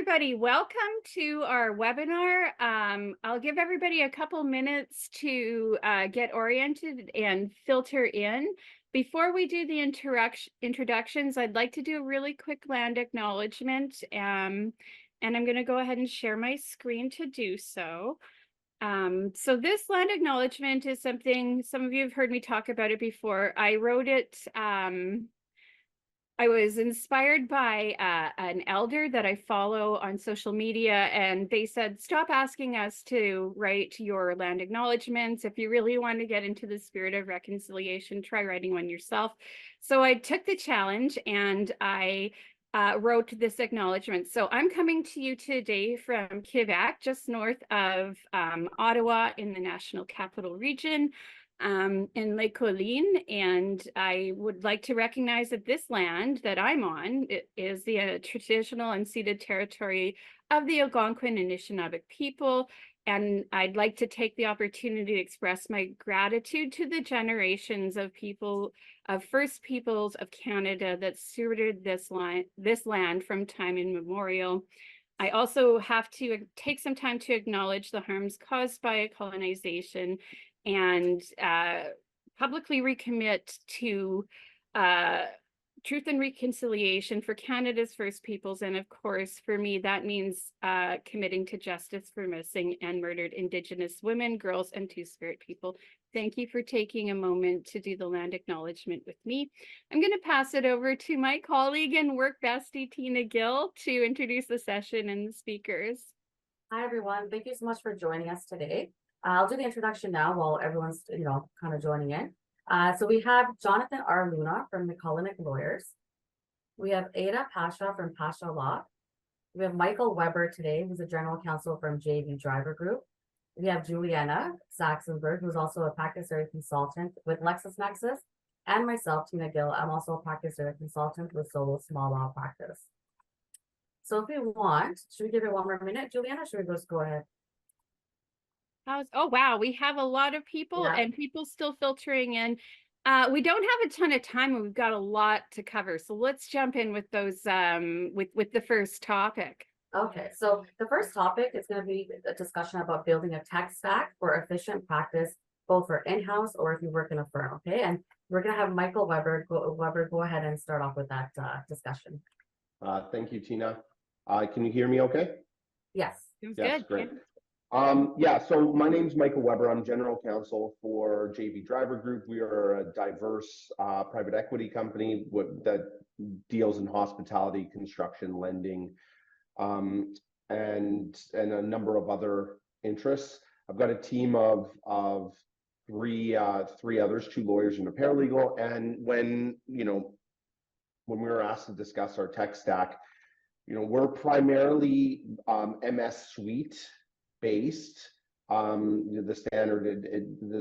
everybody. Welcome to our webinar. I'll give everybody a couple minutes to get oriented and filter in. Before we do the introductions, I'd like to do a really quick land acknowledgement. And I'm going to go ahead and share my screen to do so. So this land acknowledgement is something, some of you have heard me talk about it before. I wrote it I was inspired by an elder that I follow on social media, and they said, stop asking us to write your land acknowledgements. If you really want to get into the spirit of reconciliation, try writing one yourself. So I took the challenge and I wrote this acknowledgement. So I'm coming to you today from Quebec, just north of Ottawa in the National Capital Region. In Lake Colline, and I would like to recognize that this land that I'm on is the traditional unceded territory of the Algonquin and Anishinaabe people, and I'd like to take the opportunity to express my gratitude to the generations of people, of First Peoples of Canada that stewarded this land from time immemorial. I also have to take some time to acknowledge the harms caused by colonization and publicly recommit to truth and reconciliation for Canada's First Peoples. And of course, for me, that means committing to justice for missing and murdered Indigenous women, girls, and Two-Spirit people. Thank you for taking a moment to do the land acknowledgement with me. I'm going to pass it over to my colleague and work bestie, Tina Gill, to introduce the session and the speakers. Hi, everyone. Thank you so much for joining us today. I'll do the introduction now while everyone's, kind of joining in. So we have Jonathan R. Luna from McCulloch Lawyers. We have Ada Pasha from Pasha Law. We have Michael Weber today, who's a general counsel from JV Driver Group. We have Juliana Saxenberg, who's also a practice area consultant with LexisNexis. And myself, Tina Gill, I'm also a practice area consultant with Solo Small Law Practice. So if we want, should we give it one more minute, Juliana? Should we just go ahead? Oh, wow, we have a lot of people and people still filtering in. We don't have a ton of time, and we've got a lot to cover. So let's jump in with those with the first topic. Okay, so the first topic is going to be a discussion about building a tech stack for efficient practice, both for in-house or if you work in a firm. Okay, and we're going to have Michael Weber go ahead and start off with that discussion. Thank you, Tina. Can you hear me okay? Yes. Sounds yes, good. great. So my name is Michael Weber. I'm general counsel for JV Driver Group. We are a diverse private equity company that deals in hospitality, construction, lending, and a number of other interests. I've got a team of three others, 2 lawyers and a paralegal. And when we were asked to discuss our tech stack, we're primarily MS Suite based, the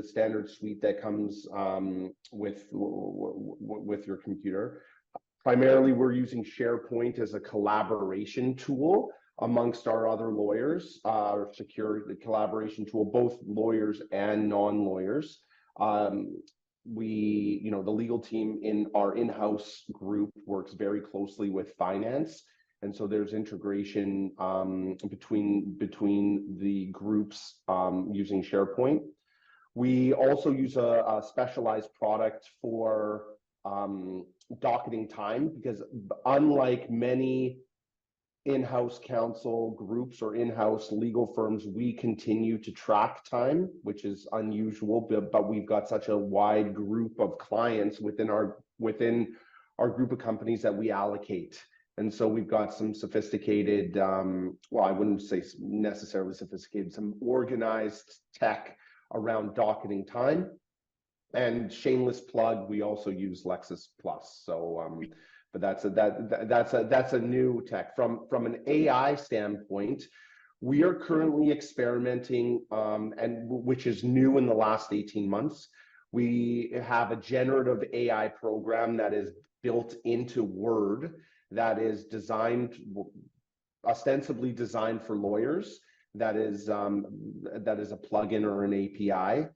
standard suite that comes with your computer. Primarily, we're using SharePoint as a collaboration tool amongst our other lawyers, the collaboration tool, both lawyers and non-lawyers. The legal team in our in-house group works very closely with finance. And so there's integration between the groups using SharePoint. We also use a specialized product for docketing time, because unlike many in-house counsel groups or in-house legal firms, we continue to track time, which is unusual, but we've got such a wide group of clients within our group of companies that we allocate. And so we've got some sophisticated, I wouldn't say necessarily sophisticated, some organized tech around docketing time. And shameless plug, we also use Lexis Plus. So, but that's a new tech. From an AI standpoint, we are currently experimenting, and which is new in the last 18 months. We have a generative AI program that is built into Word, that is ostensibly designed for lawyers. That is a plugin or an API.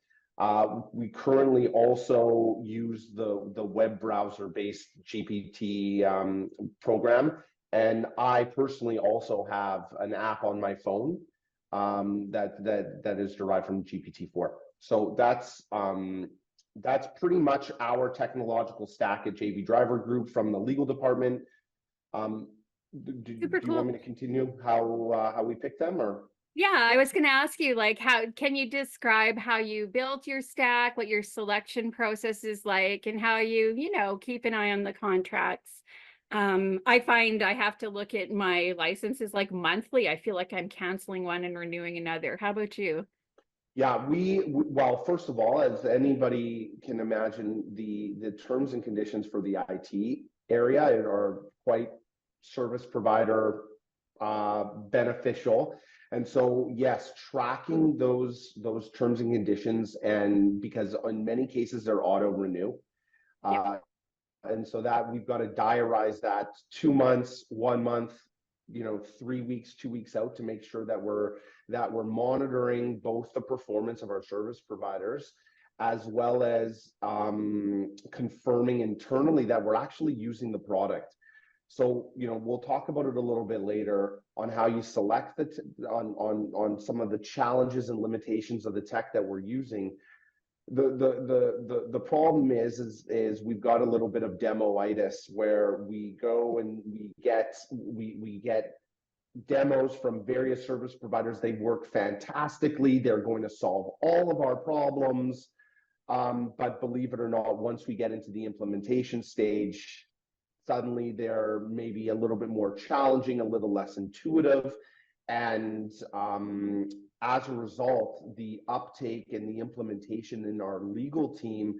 We currently also use the web browser-based GPT program, And I personally also have an app on my phone that is derived from GPT-4. So that's pretty much our technological stack at JB Driver Group from the legal department. Do Super you want cool. me to continue how we pick them, or? Yeah, I was going to ask you, like, how can you describe how you built your stack, what your selection process is like, and how you know, keep an eye on the contracts? I find I have to look at my licenses like monthly. I feel like I'm canceling one and renewing another. How about you? Yeah, well, first of all, as anybody can imagine, the terms and conditions for the IT area are quite service provider beneficial. And so, yes, tracking those terms and conditions, and because in many cases they're auto renew. Yeah. And so that we've got to diarize that 2 months, 1 month, 3 weeks, 2 weeks out, to make sure that we're monitoring both the performance of our service providers, as well as confirming internally that we're actually using the product. So, we'll talk about it a little bit later on how you select on some of the challenges and limitations of the tech that we're using. The problem is we've got a little bit of demo-itis, where we go and we get demos from various service providers. They work fantastically. They're going to solve all of our problems. But believe it or not, once we get into the implementation stage, suddenly they're maybe a little bit more challenging, a little less intuitive. And as a result, the uptake and the implementation in our legal team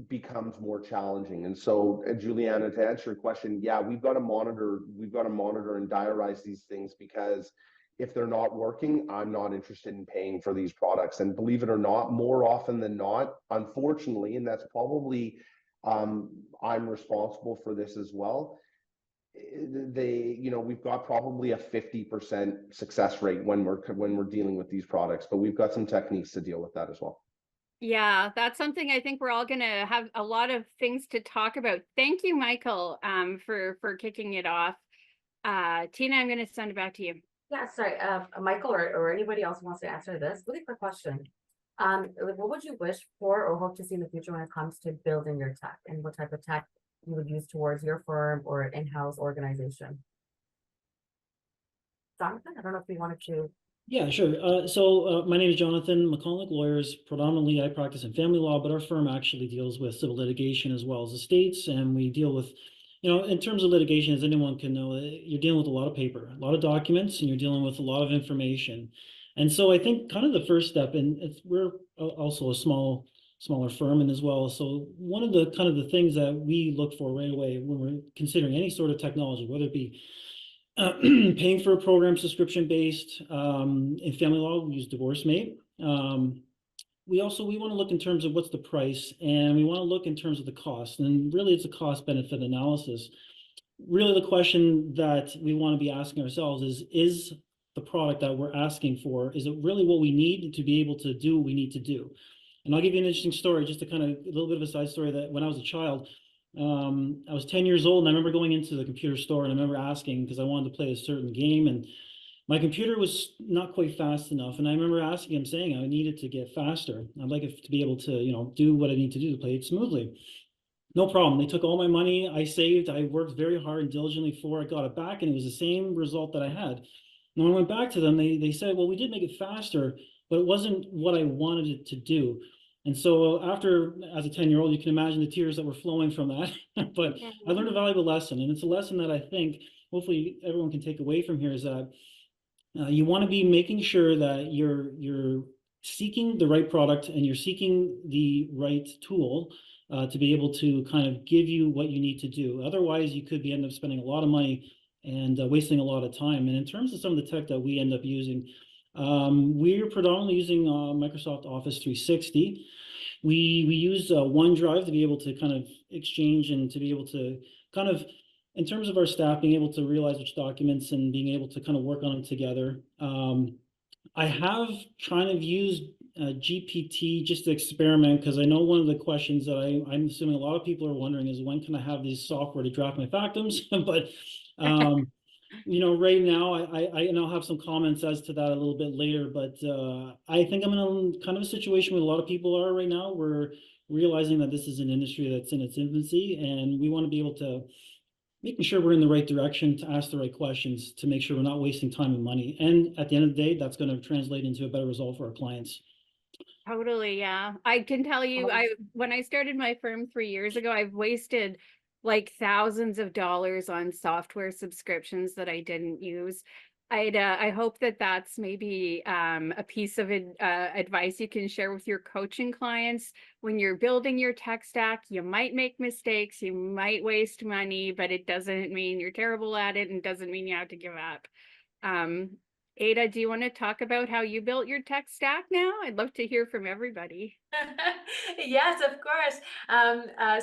becomes more challenging. And so, Juliana, to answer your question, yeah, we've got to monitor and diarize these things, because if they're not working, I'm not interested in paying for these products. And believe it or not, more often than not, unfortunately, and that's probably I'm responsible for this as well, we've got probably a 50% success rate when we're dealing with these products, but we've got some techniques to deal with that as well. Yeah, that's something I think we're all going to have a lot of things to talk about. Thank you, Michael, for kicking it off. Tina, I'm going to send it back to you. Yeah, sorry, Michael or anybody else who wants to answer this. Really quick question. What would you wish for or hope to see in the future when it comes to building your tech, and what type of tech you would use towards your firm or in-house organization? Jonathan, I don't know if you wanted to. Yeah, sure. My name is Jonathan McCulloch Lawyers. Predominantly, I practice in family law, but our firm actually deals with civil litigation as well as estates. And we deal with, in terms of litigation, as anyone can know, you're dealing with a lot of paper, a lot of documents, and you're dealing with a lot of information. And so I think kind of the first step, and we're also a smaller firm, and as well. So one of the kind of the things that we look for right away when we're considering any sort of technology, whether it be paying for a program subscription based, in family law, we use DivorceMate. We want to look in terms of what's the price, and we want to look in terms of the cost. And really, it's a cost benefit analysis. Really, the question that we want to be asking ourselves is the product that we're asking for, is it really what we need to be able to do what we need to do? And I'll give you an interesting story, just to kind of a little bit of a side story, that when I was a child, I was 10 years old, and I remember going into the computer store, and I remember asking, because I wanted to play a certain game, and my computer was not quite fast enough. And I remember asking him, saying I needed to get faster. I'd like it to be able to, do what I need to do to play it smoothly. No problem. They took all my money. I saved. I worked very hard and diligently for it. Got it back, and it was the same result that I had. And when I went back to them, they said, well, we did make it faster, but it wasn't what I wanted it to do. And so after, as a 10-year-old, you can imagine the tears that were flowing from that. But I learned a valuable lesson. And it's a lesson that I think hopefully everyone can take away from here, is that you want to be making sure that you're seeking the right product, and you're seeking the right tool to be able to kind of give you what you need to do. Otherwise, you could end up spending a lot of money and wasting a lot of time. And in terms of some of the tech that we end up using, we're predominantly using Microsoft Office 360. We use OneDrive to be able to kind of exchange, and to be able to kind of, in terms of our staff, being able to realize which documents and being able to kind of work on them together. I have kind of used GPT just to experiment, because I know one of the questions that I'm assuming a lot of people are wondering is, when can I have this software to draft my factums? But Right now, and I'll have some comments as to that a little bit later, but I think I'm in a kind of a situation where a lot of people are right now. We're realizing that this is an industry that's in its infancy, and we want to be able to making sure we're in the right direction to ask the right questions to make sure we're not wasting time and money. And at the end of the day, that's going to translate into a better result for our clients. Totally, yeah. I can tell you, when I started my firm 3 years ago, I've wasted like thousands of dollars on software subscriptions that I didn't use. I hope that that's maybe a piece of advice you can share with your coaching clients. When you're building your tech stack, you might make mistakes, you might waste money, but it doesn't mean you're terrible at it and doesn't mean you have to give up. Ada, do you want to talk about how you built your tech stack now? I'd love to hear from everybody. Yes, of course.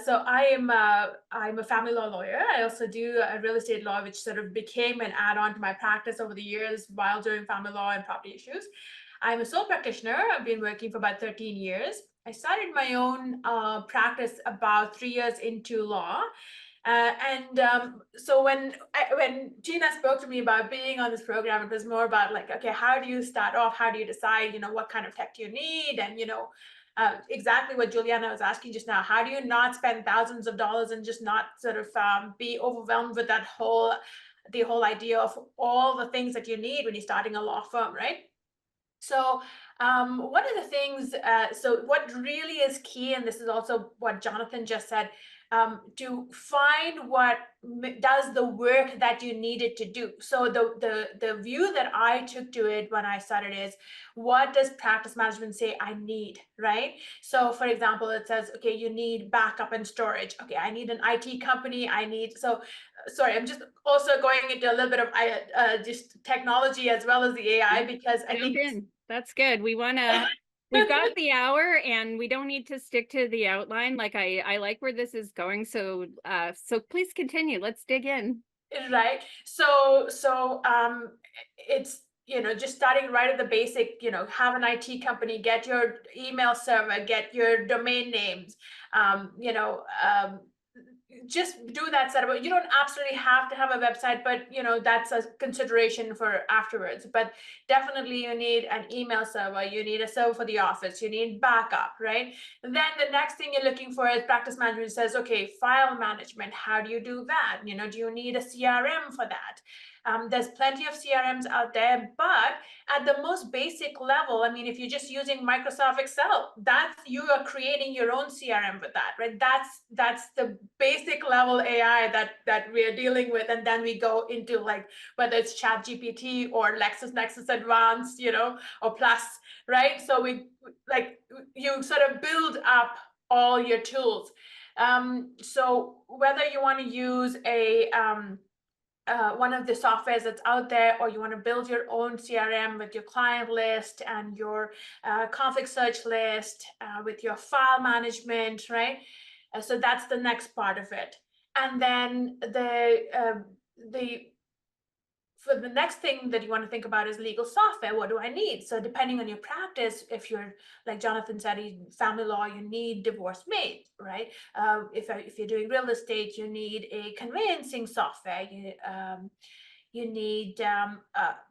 So I'm a family law lawyer. I also do real estate law, which sort of became an add-on to my practice over the years while doing family law and property issues. I'm a sole practitioner. I've been working for about 13 years. I started my own practice about 3 years into law. So when Gina spoke to me about being on this program, it was more about like, okay, how do you start off? How do you decide, what kind of tech do you need? And, exactly what Juliana was asking just now, how do you not spend thousands of dollars and just not sort of be overwhelmed with the whole idea of all the things that you need when you're starting a law firm, right? So one of the things, so what really is key, and this is also what Jonathan just said, to find what does the work that you needed to do. So the view that I took to it when I started is, what does practice management say I need, right? So for example, it says, okay, you need backup and storage. Okay, I need an IT company. Sorry, I'm just also going into a little bit of just technology as well as the AI, because I think that's good. We've got the hour and we don't need to stick to the outline. Like I like where this is going. So please continue. Let's dig in. Right. So it's, just starting right at the basic, have an IT company, get your email server, get your domain names, just do that setup. You don't absolutely have to have a website, but that's a consideration for afterwards. But definitely you need an email server, you need a server for the office, you need backup, right? And then the next thing you're looking for is practice management says, okay, file management, how do you do that? Do you need a CRM for that? There's plenty of CRMs out there, but at the most basic level, I mean, if you're just using Microsoft Excel, you are creating your own CRM with that, right? That's the basic level AI that we are dealing with, and then we go into like whether it's ChatGPT or LexisNexis Advanced, or Plus, right? So you sort of build up all your tools. So whether you want to use one of the softwares that's out there, or you want to build your own CRM with your client list and your config search list, with your file management, right? So that's the next part of it. And then for the next thing that you want to think about is legal software. What do I need? So depending on your practice, if you're, like Jonathan said, family law, you need divorce-mate, right? If you're doing real estate, you need a conveyancing software. You need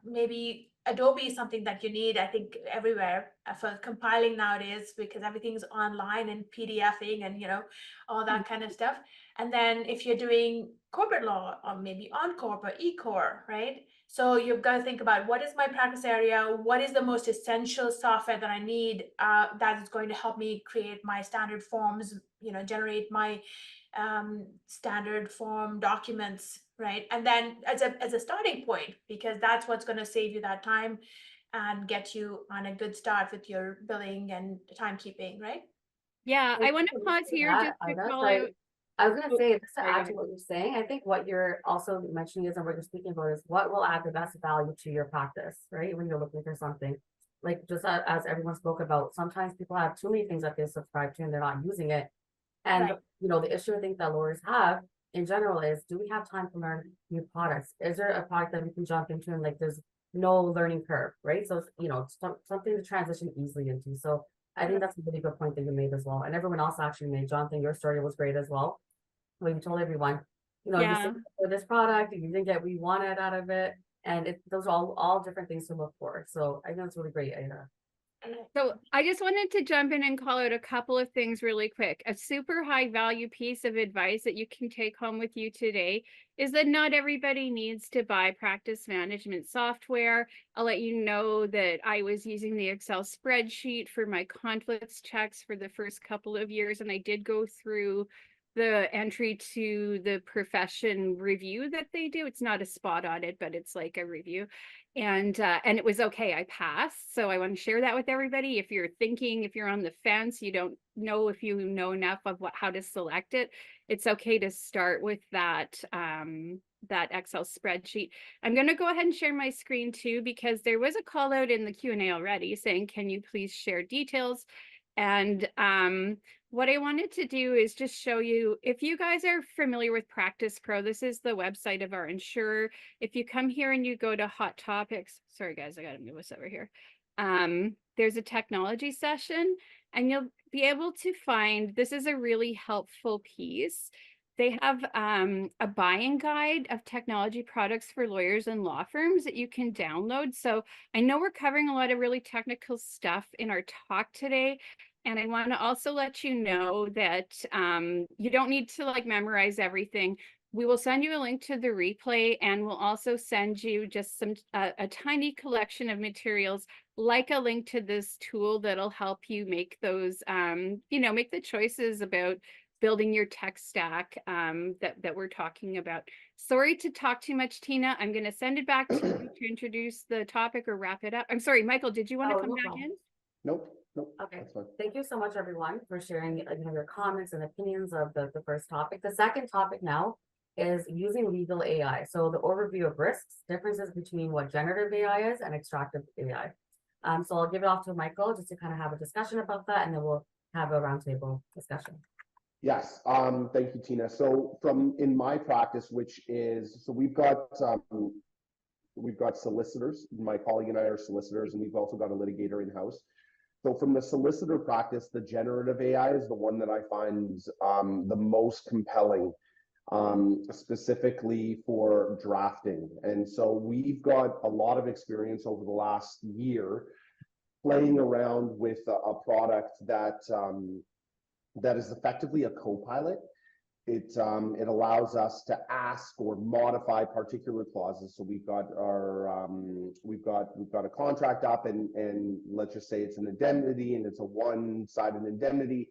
maybe Adobe is something that you need, I think, everywhere for compiling nowadays, because everything's online and PDFing and all that kind of stuff. And then if you're doing corporate law, or maybe OnCorp or eCorp, right? So you've got to think about, what is my practice area? What is the most essential software that I need that is going to help me create my standard forms, generate my standard form documents, right? And then as a starting point, because that's what's going to save you that time and get you on a good start with your billing and timekeeping, right? Yeah, I want to pause here just to call out. I was going to say, just to sorry, add to what you're saying, I think what you're also mentioning is, and what you're speaking about is, what will add the best value to your practice, right? When you're looking for something, like just as everyone spoke about, sometimes people have too many things that they subscribe to and they're not using it. And, Right. The issue I think that lawyers have in general is, do we have time to learn new products? Is there a product that we can jump into and like there's no learning curve, right? So, something to transition easily into. So I think that's a really good point that you made as well. And everyone else actually made. Jonathan, your story was great as well. When you told everyone, you know, you Yeah. signed up for this product, and you didn't get what you wanted out of it, and those are all different things to look for. So I think it's really great, Aida. So I just wanted to jump in and call out a couple of things really quick. A super high value piece of advice that you can take home with you today is that not everybody needs to buy practice management software. I'll let you know that I was using the Excel spreadsheet for my conflicts checks for the first couple of years, and I did go through the entry to the profession review that they do. It's not a spot audit, but it's like a review. And it was okay. I passed. So I want to share that with everybody. If you're thinking, if you're on the fence, you don't know if you know enough of how to select it, it's okay to start with that that Excel spreadsheet. I'm going to go ahead and share my screen too, because there was a call out in the Q&A already saying, can you please share details? And what I wanted to do is just show you, if you guys are familiar with Practice Pro, this is the website of our insurer. If you come here and you go to Hot Topics, sorry guys, I gotta move this over here. There's a technology session, and you'll be able to find, this is a really helpful piece. They have a buying guide of technology products for lawyers and law firms that you can download. So I know we're covering a lot of really technical stuff in our talk today. And I want to also let you know that you don't need to like memorize everything. We will send you a link to the replay, and we'll also send you just some a tiny collection of materials, like a link to this tool that'll help you make those, you know, make the choices about building your tech stack that we're talking about. Sorry to talk too much, Tina. I'm going to send it back to you to introduce the topic or wrap it up. I'm sorry, Michael, did you want to come No back problem. in? Nope, nope. Okay. That's fine. Thank you so much, everyone, for sharing your comments and opinions of the first topic. The second topic now is using legal AI. So the overview of risks, differences between what generative AI is and extractive AI. So I'll give it off to Michael just to kind of have a discussion about that, and then we'll have a roundtable discussion. Yes, thank you, Tina. So in my practice, which is, so we've got solicitors. My colleague and I are solicitors, and we've also got a litigator in-house. So from the solicitor practice, the generative AI is the one that I find the most compelling, specifically for drafting. And so we've got a lot of experience over the last year playing around with a product that is effectively a co-pilot. It allows us to ask or modify particular clauses. So we've got our we've got a contract up, and let's just say it's an indemnity, and it's a one-sided indemnity.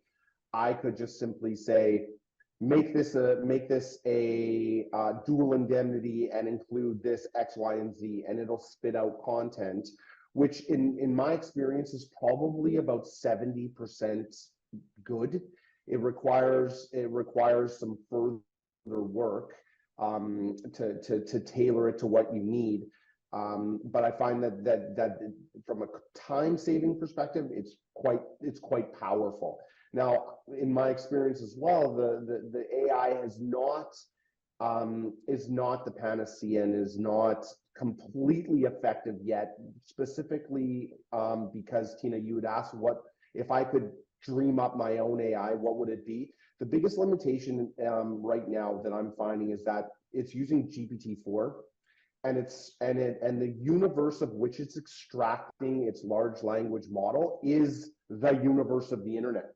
I could just simply say, make this a dual indemnity and include this X, Y, and Z, and it'll spit out content, which in my experience is probably about 70% good. It requires some further work to tailor it to what you need. But I find that from a time saving perspective, it's quite powerful. Now, in my experience as well, the AI is not the panacea and is not completely effective yet. Specifically, because Tina, you had asked what if I could dream up my own AI, what would it be? The biggest limitation right now that I'm finding is that it's using GPT-4, and the universe of which it's extracting its large language model is the universe of the internet.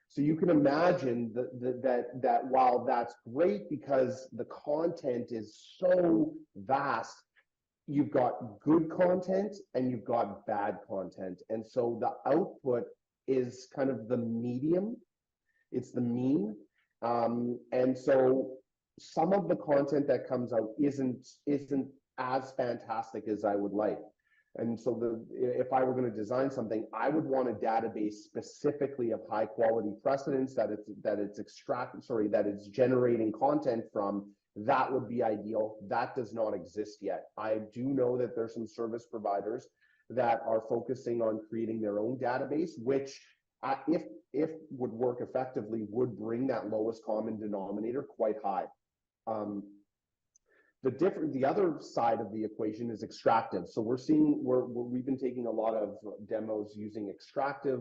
So you can imagine that while that's great because the content is so vast, you've got good content and you've got bad content, and so the output is kind of the medium, it's the mean, and so some of the content that comes out isn't as fantastic as I would like. And so if I were going to design something, I would want a database specifically of high quality precedents that it's generating content from. That would be ideal. That does not exist yet. I do know that there's some service providers that are focusing on creating their own database, which if would work effectively, would bring that lowest common denominator quite high. The other side of the equation is extractive. So we've been taking a lot of demos using extractive,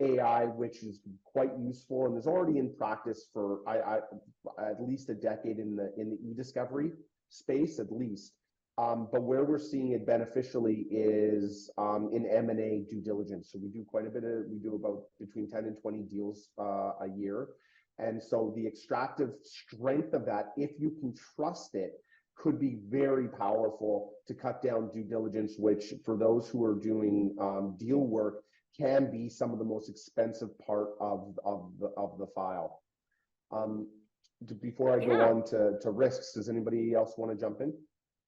AI, which is quite useful and is already in practice for at least a decade in the e-discovery space, at least. But where we're seeing it beneficially is in M&A due diligence. So we do quite a bit of, we do about between 10 and 20 deals a year. And so the extractive strength of that, if you can trust it, could be very powerful to cut down due diligence, which for those who are doing deal work can be some of the most expensive part of the file. Before I go on to risks, does anybody else want to jump in?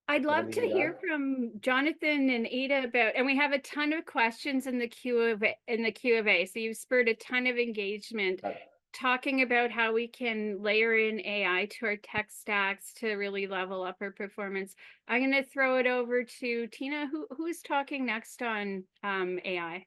I'd love to hear from Jonathan and Ada about, and we have a ton of questions in the Q of A. So you've spurred a ton of engagement talking about how we can layer in AI to our tech stacks to really level up our performance. I'm going to throw it over to Tina, who's talking next on AI.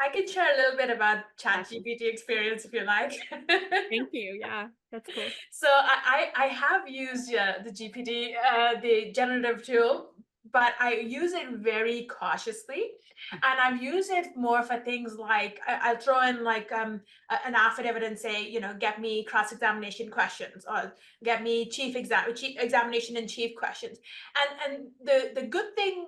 I can share a little bit about ChatGPT experience if you like. Thank you. Yeah, that's cool. So I have used the GPT, the generative tool, but I use it very cautiously, and I've used it more for things like I'll throw in like an affidavit and say, you know, get me cross-examination questions, or get me chief examination in chief questions, and the good thing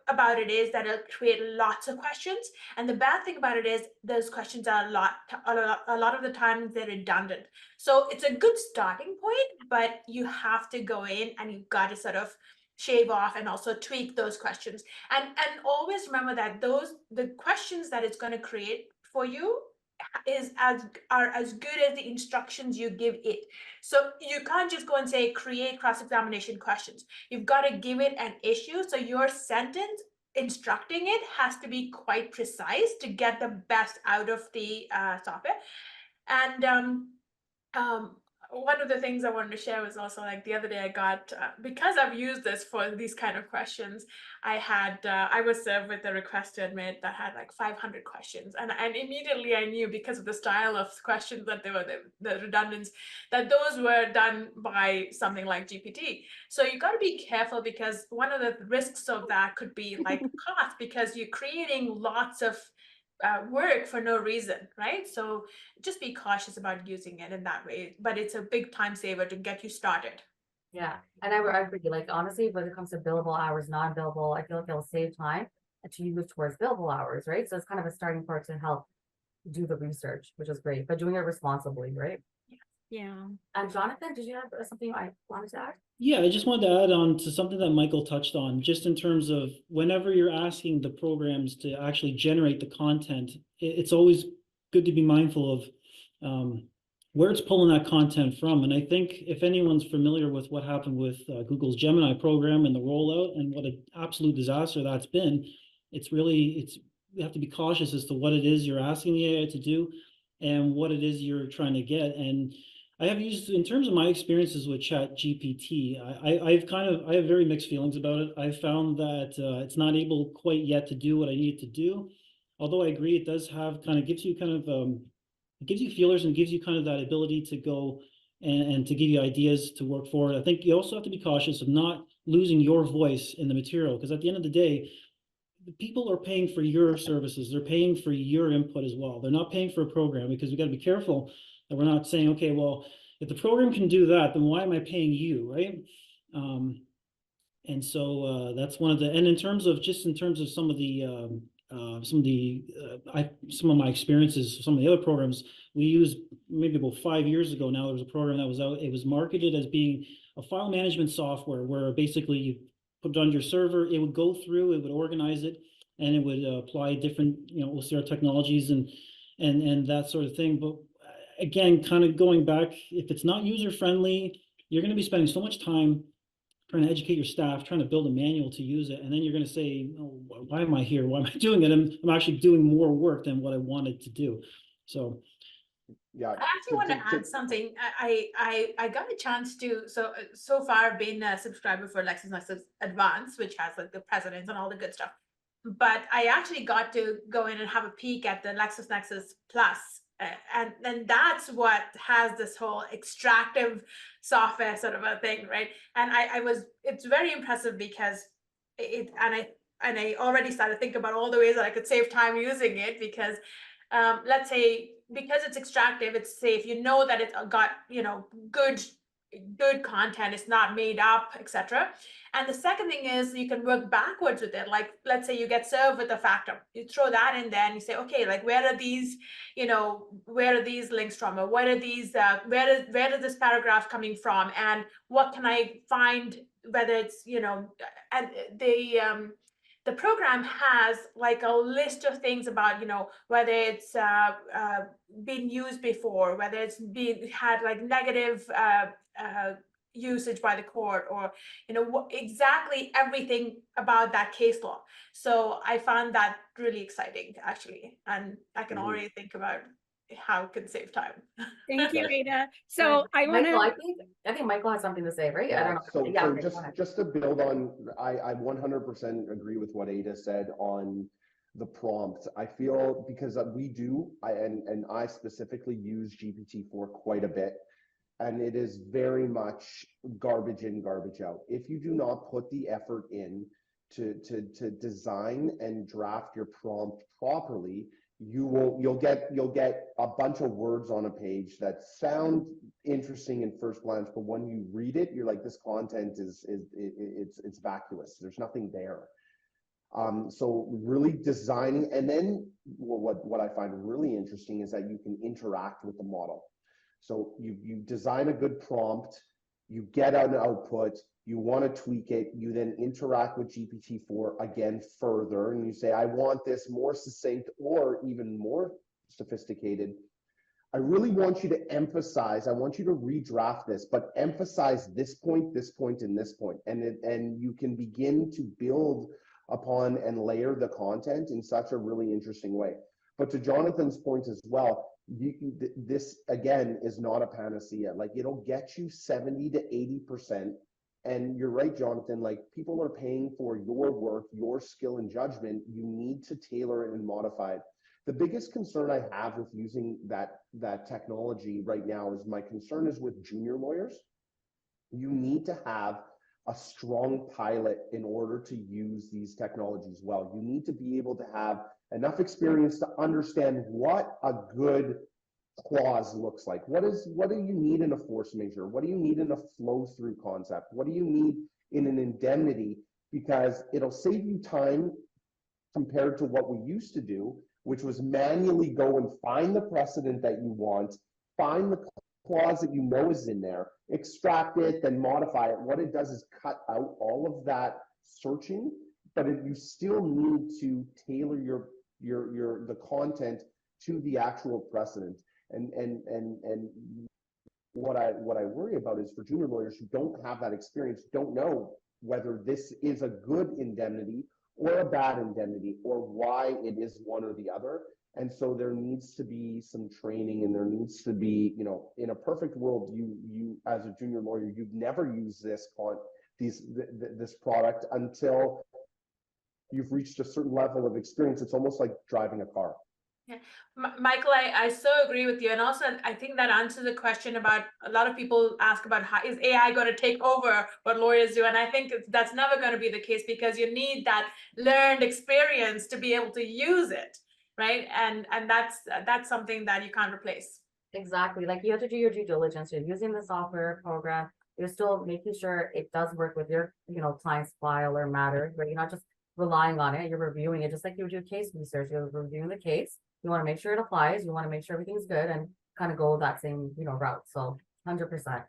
about it is that it'll create lots of questions, and the bad thing about it is those questions are a lot of the times they're redundant. So it's a good starting point, but you have to go in and you've got to sort of shave off and also tweak those questions, and always remember that the questions that it's going to create for you are as good as the instructions you give it. So you can't just go and say create cross-examination questions. You've got to give it an issue, so your sentence instructing it has to be quite precise to get the best out of the software. And one of the things I wanted to share was also like the other day I got, because I've used this for these kind of questions, I was served with a request to admit that had like 500 questions, and immediately I knew, because of the style of questions, that they were the redundance, that those were done by something like GPT. So you got to be careful, because one of the risks of that could be like cost, because you're creating lots of work for no reason, right? So just be cautious about using it in that way, but it's a big time saver to get you started. Yeah, and I agree. Like honestly, when it comes to billable hours, non-billable, I feel like it'll save time to use towards billable hours, right? So it's kind of a starting point to help do the research, which is great, but doing it responsibly, right? Yeah. And Jonathan, did you have something I wanted to add? Yeah, I just wanted to add on to something that Michael touched on, just in terms of whenever you're asking the programs to actually generate the content, it's always good to be mindful of where it's pulling that content from. And I think if anyone's familiar with what happened with Google's Gemini program and the rollout and what an absolute disaster that's been, you have to be cautious as to what it is you're asking the AI to do and what it is you're trying to get. And I have used, in terms of my experiences with ChatGPT, I have very mixed feelings about it. I've found that it's not able quite yet to do what I need it to do. Although I agree, it does have gives you it gives you feelers and gives you kind of that ability to go and to give you ideas to work forward. I think you also have to be cautious of not losing your voice in the material, because at the end of the day, the people are paying for your services. They're paying for your input as well. They're not paying for a program, because we got to be careful that we're not saying, okay, well, if the program can do that, then why am I paying you, right? And so that's one of the, and in terms of some of my experiences, some of the other programs we used maybe about 5 years ago now, there was a program that was out. It was marketed as being a file management software where basically you put it on your server, it would go through, it would organize it, and it would apply different, OCR technologies and that sort of thing. But again, kind of going back, if it's not user friendly, you're going to be spending so much time trying to educate your staff, trying to build a manual to use it, and then you're going to say, oh, why am I here? Why am I doing it? I'm actually doing more work than what I wanted to do. So yeah, I actually want to add something. I got a chance to, so far I've been a subscriber for LexisNexis Advanced, which has like the precedents and all the good stuff. But I actually got to go in and have a peek at the LexisNexis Plus. And that's what has this whole extractive software sort of a thing, right? And it's very impressive, because and I already started thinking about all the ways that I could save time using it, because let's say, because it's extractive, it's safe, you know that it's got, good content, it's not made up, etc. And the second thing is you can work backwards with it. Like, let's say you get served with a factor, you throw that in there and you say, okay, like, where are these links from, or where are these where is this paragraph coming from, and what can I find, whether it's, and the program has like a list of things about, whether it's been used before, whether it's had like negative usage by the court, or exactly everything about that case law. So I found that really exciting, actually, and I can already think about how it can save time. Thank you, Yes. Ada. So I want Michael, to. I think Michael has something to say, right? I don't know. So, Yeah, so okay, go ahead. just to build on, I 100% agree with what Ada said on the prompt. I feel because and I specifically use GPT-4 quite a bit, and it is very much garbage in, garbage out. If you do not put the effort in to design and draft your prompt properly, you'll get a bunch of words on a page that sound interesting in first glance, but when you read it, you're like, this content it's vacuous. There's nothing there. So really designing, and then what I find really interesting is that you can interact with the model. So you design a good prompt, you get an output, you want to tweak it, you then interact with GPT-4 again further, and you say, I want this more succinct or even more sophisticated. I really want you to emphasize, I want you to redraft this, but emphasize this point, and this point. And you can begin to build upon and layer the content in such a really interesting way. But to Jonathan's point as well, this again is not a panacea. Like, it'll get you 70 to 80%. And you're right, Jonathan, like, people are paying for your work, your skill and judgment. You need to tailor it and modify it. The biggest concern I have with using that technology right now is my concern is with junior lawyers. You need to have a strong pilot in order to use these technologies well. You need to be able to have enough experience to understand what a good clause looks like. What do you need in a force majeure? What do you need in a flow through concept? What do you need in an indemnity? Because it'll save you time compared to what we used to do, which was manually go and find the precedent that you want, find the clause that you know is in there, extract it, then modify it. What it does is cut out all of that searching, but you still need to tailor the content to the actual precedent. And what I worry about is for junior lawyers who don't have that experience, don't know whether this is a good indemnity or a bad indemnity, or why it is one or the other. And so there needs to be some training, and there needs to be, in a perfect world, you as a junior lawyer, you'd never use this product until you've reached a certain level of experience. It's almost like driving a car. Yeah, Michael, I so agree with you. And also, I think that answers the question about, a lot of people ask about, how is AI going to take over what lawyers do? And I think that's never going to be the case, because you need that learned experience to be able to use it, right? And that's something that you can't replace. Exactly. Like, you have to do your due diligence. You're using the software program. You're still making sure it does work with your, client's file or matter, but you're not just relying on it. You're reviewing it just like you would do case research. You're reviewing the case. You want to make sure it applies. You want to make sure everything's good, and kind of go that same, route. So 100%.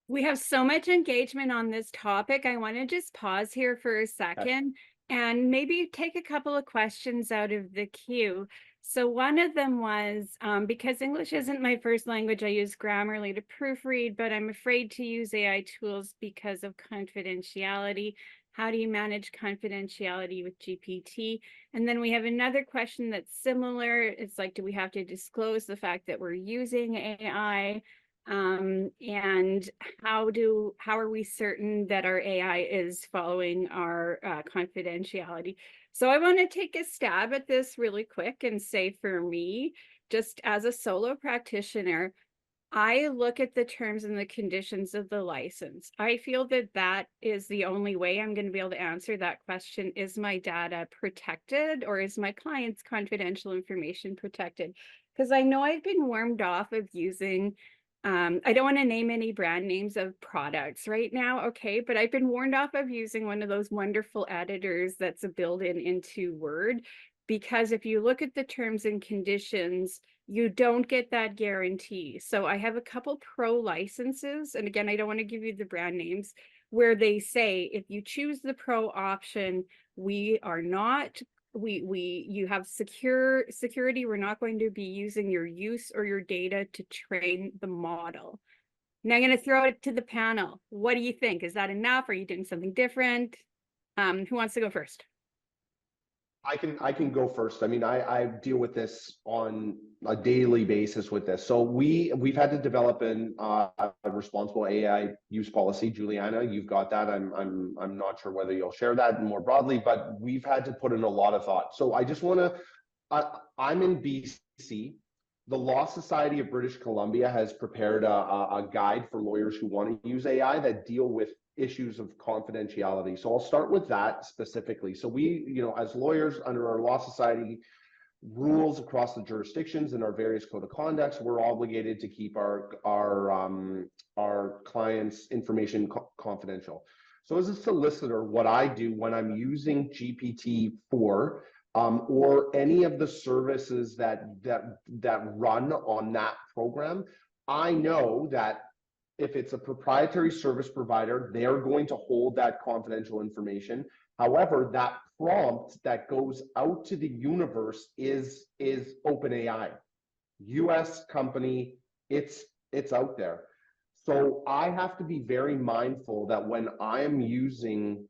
We have so much engagement on this topic. I want to just pause here for a second and maybe take a couple of questions out of the queue. So one of them was, because English isn't my first language, I use Grammarly to proofread, but I'm afraid to use AI tools because of confidentiality. How do you manage confidentiality with GPT? And then we have another question that's similar. It's like, do we have to disclose the fact that we're using AI? And how are we certain that our AI is following our confidentiality? So I want to take a stab at this really quick and say, for me, just as a solo practitioner, I look at the terms and the conditions of the license. I feel that that is the only way I'm going to be able to answer that question. Is my data protected, or is my client's confidential information protected? Because I know I've been warmed off of using, I don't want to name any brand names of products right now, okay, but I've been warned off of using one of those wonderful editors that's a built-in into Word, because if you look at the terms and conditions, you don't get that guarantee. So I have a couple pro licenses, and again, I don't want to give you the brand names, where they say if you choose the pro option, we are not, you have security. We're not going to be using your use or your data to train the model. Now I'm going to throw it to the panel. What do you think? Is that enough? Are you doing something different? Who wants to go first? I can go first. I mean, I deal with this on a daily basis with this. So we've had to develop a responsible AI use policy. Juliana, you've got that. I'm not sure whether you'll share that more broadly, but we've had to put in a lot of thought. So I just want to, I'm in BC. The Law Society of British Columbia has prepared a guide for lawyers who want to use AI that deal with issues of confidentiality. So I'll start with that specifically. So we, as lawyers under our Law Society rules across the jurisdictions and our various code of conducts, we're obligated to keep our clients' information confidential. So as a solicitor, what I do when I'm using GPT-4 or any of the services that run on that program, I know that if it's a proprietary service provider, they're going to hold that confidential information. However, that prompt that goes out to the universe is OpenAI, US company. It's out there. So I have to be very mindful that when I am using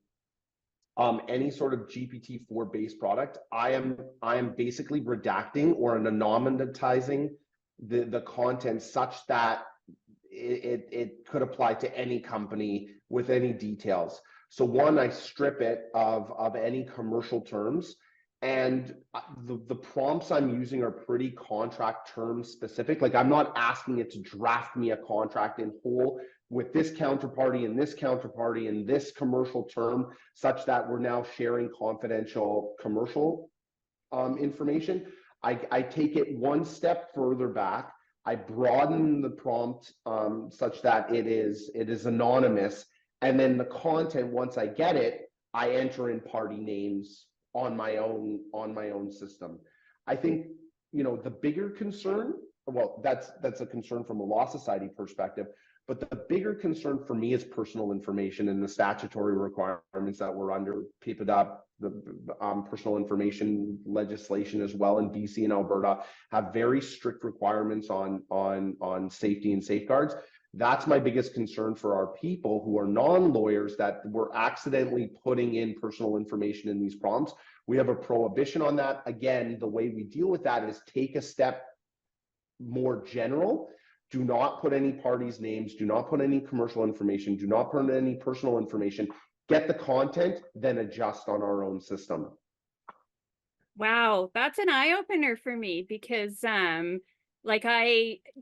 any sort of GPT-4 based product, I am basically redacting or anonymizing the content such that it could apply to any company with any details. So one, I strip it of any commercial terms, and the prompts I'm using are pretty contract term specific. Like, I'm not asking it to draft me a contract in whole with this counterparty and this counterparty and this commercial term, such that we're now sharing confidential commercial information. I take it one step further back. I broaden the prompt such that it is anonymous, and then the content, once I get it, I enter in party names on my own system. I think the bigger concern, well, that's a concern from a Law Society perspective, but the bigger concern for me is personal information and the statutory requirements that we're under. Keep it up. The personal information legislation as well in BC and Alberta have very strict requirements on safety and safeguards. That's my biggest concern for our people who are non-lawyers, that we're accidentally putting in personal information in these prompts. We have a prohibition on that. Again, the way we deal with that is take a step more general. Do not put any parties' names, do not put any commercial information, do not put any personal information. Get the content, then adjust on our own system. Wow, that's an eye-opener for me, because like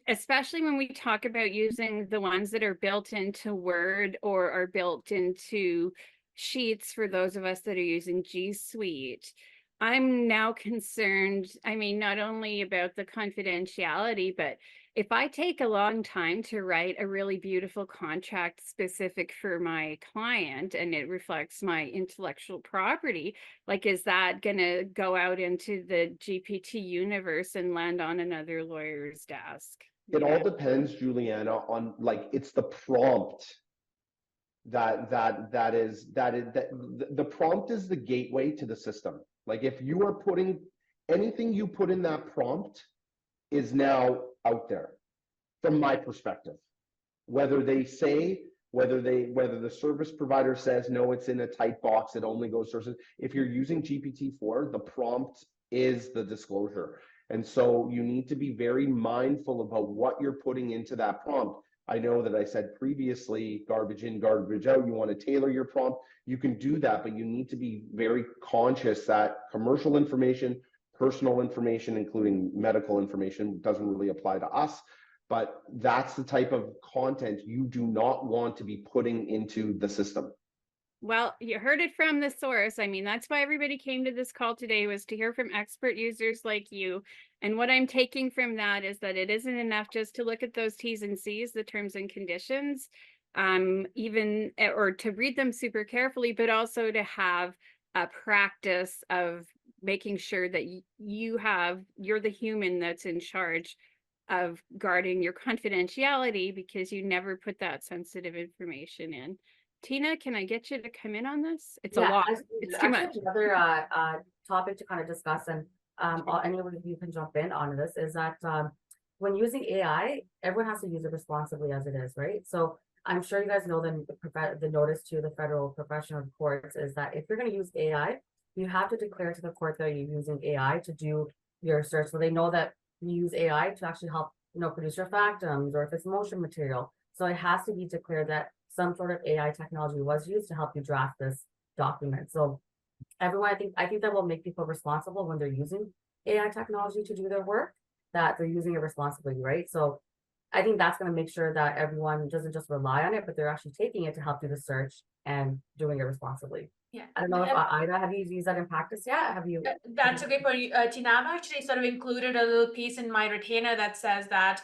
especially when we talk about using the ones that are built into Word or are built into Sheets for those of us that are using G Suite, I'm now concerned, I mean, not only about the confidentiality, but if I take a long time to write a really beautiful contract specific for my client and it reflects my intellectual property, like, is that going to go out into the GPT universe and land on another lawyer's desk? It all depends, Juliana, on, like, it's the prompt that the prompt is the gateway to the system. Like, if you are putting anything you put in that prompt is now out there from my perspective. Whether the service provider says no, it's in a tight box, it only goes sources. If you're using GPT-4, the prompt is the disclosure. And so you need to be very mindful about what you're putting into that prompt. I know that I said previously, garbage in, garbage out. You want to tailor your prompt. You can do that, but you need to be very conscious that commercial information, personal information, including medical information, doesn't really apply to us. but that's the type of content you do not want to be putting into the system. Well, you heard it from the source. I mean, that's why everybody came to this call today, was to hear from expert users like you. And what I'm taking from that is that it isn't enough just to look at those T's and C's, the terms and conditions, or to read them super carefully, but also to have a practice of making sure that you're the human that's in charge of guarding your confidentiality, because you never put that sensitive information in. Tina, can I get you to come in on this? It's a lot. It's too much. Another topic to kind of discuss, and anyone of you can jump in on this, is that when using AI, everyone has to use it responsibly as it is, right? So I'm sure you guys know the notice to the federal professional courts is that if you're going to use AI, you have to declare to the court that you're using AI to do your search, so they know that you use AI to actually help, produce your factums, or if it's motion material. So it has to be declared that some sort of AI technology was used to help you draft this document. So everyone, I think that will make people responsible when they're using AI technology to do their work, that they're using it responsibly, right? So I think that's going to make sure that everyone doesn't just rely on it, but they're actually taking it to help do the search and doing it responsibly. Yeah. I don't know if Ida, have you used that in practice yet? Have you? That's a great point. Tina, I've actually sort of included a little piece in my retainer that says that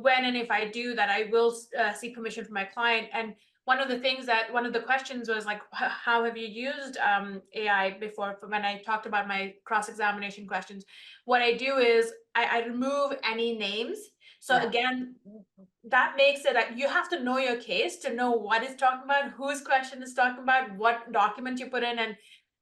when and if I do that, I will seek permission from my client. And one of the questions was like, how have you used AI before? When I talked about my cross-examination questions, what I do is I remove any names. So again, that makes it that you have to know your case to know what it's talking about, whose question is talking about, what document you put in,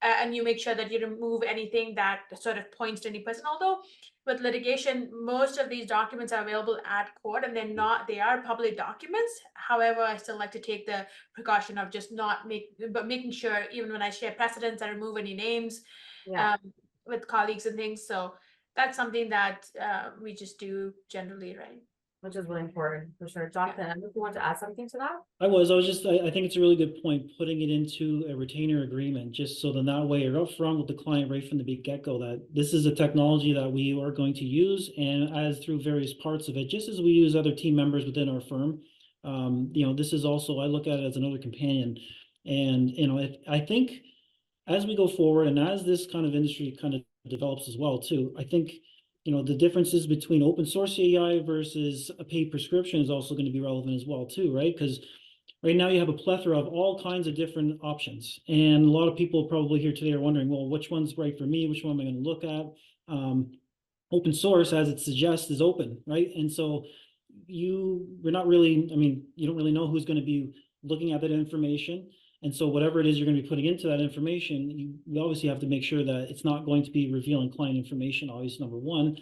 and you make sure that you remove anything that sort of points to any person. Although with litigation, most of these documents are available at court, and they are public documents. However, I still like to take the precaution of just making sure, even when I share precedents, I remove any names with colleagues and things. So that's something that we just do generally, right? Which is really important for sure. Jonathan, I don't know if you want to add something to that? I think it's a really good point, putting it into a retainer agreement, just so then that way you're upfront with the client right from the get-go that this is a technology that we are going to use, and as through various parts of it, just as we use other team members within our firm, this is also, I look at it as another companion. And, I think as we go forward and as this kind of industry kind of develops as well too, I think the differences between open source AI versus a paid prescription is also going to be relevant as well too, right? Because right now you have a plethora of all kinds of different options. And a lot of people probably here today are wondering, well, which one's right for me? Which one am I going to look at? Open source, as it suggests, is open, right? And so you don't really know who's going to be looking at that information. And so whatever it is you're going to be putting into that information, you obviously have to make sure that it's not going to be revealing client information, obviously, number one.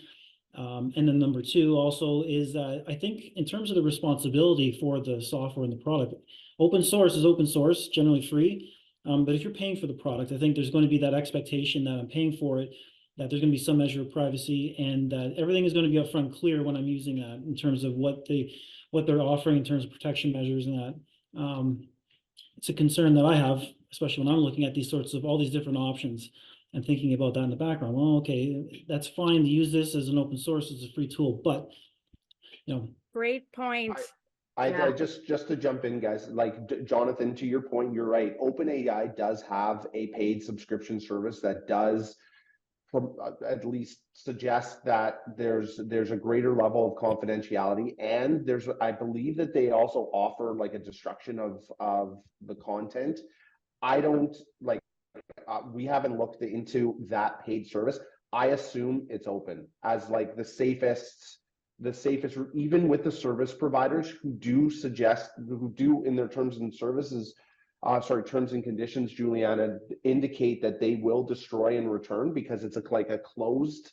And then number two also is that I think in terms of the responsibility for the software and the product, open source is open source, generally free. But if you're paying for the product, I think there's going to be that expectation that I'm paying for it, that there's going to be some measure of privacy, and that everything is going to be upfront clear when I'm using that in terms of what they're offering in terms of protection measures and that. It's a concern that I have, especially when I'm looking at these sorts of all these different options and thinking about that in the background. Well, okay, that's fine to use this as an open source, as a free tool, but Great point. I just to jump in, guys, like Jonathan, to your point, you're right. OpenAI does have a paid subscription service that does at least suggest that there's a greater level of confidentiality, and I believe that they also offer like a destruction of the content. I don't like we haven't looked into that paid service. I assume it's open as like the safest even with the service providers who do in their terms and terms and conditions, Juliana, indicate that they will destroy and return because it's like a closed